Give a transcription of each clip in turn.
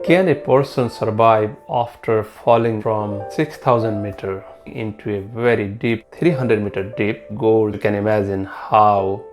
Can a person survive after falling from 6,000 meter into a very deep 300 meter deep gorge? You can imagine how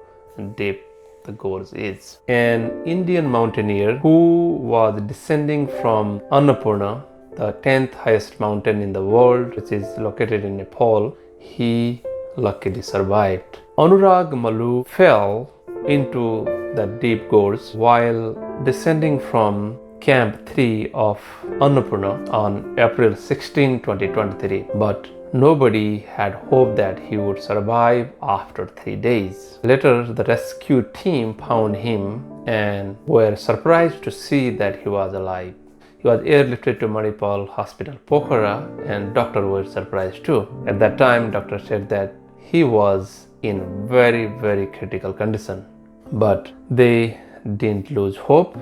deep the gorge is. An Indian mountaineer who was descending from Annapurna, the 10th highest mountain in the world, which is located in Nepal, he luckily survived. Anurag Maloo fell into the deep gorge while descending from Camp III of Annapurna on April 16, 2023, but nobody had hoped that he would survive after 3 days. Later, the rescue team found him and were surprised to see that he was alive. He was airlifted to Manipal Hospital, Pokhara, and doctors were surprised too. At that time, doctor said that he was in very critical condition. But they didn't lose hope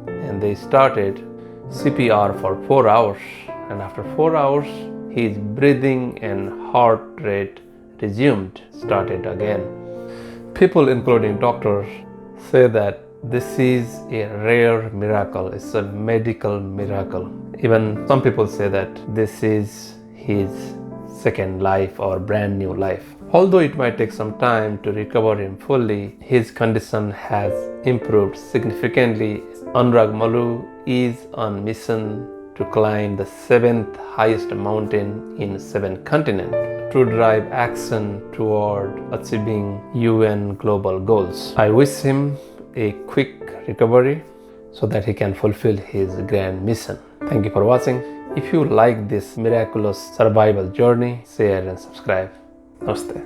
and they started CPR for 4 hours. And after 4 hours, his breathing and heart rate started again. People, including doctors, say that this is a rare miracle. It's a medical miracle. Even some people say that this is his second life or brand new life. Although it might take some time to recover him fully, his condition has improved significantly. Anurag Maloo is on mission to climb the 7th highest mountain in 7 continents to drive action toward achieving UN global goals. I wish him a quick recovery so that he can fulfill his grand mission. Thank you for watching. If you like this miraculous survival journey, share and subscribe. Namaste.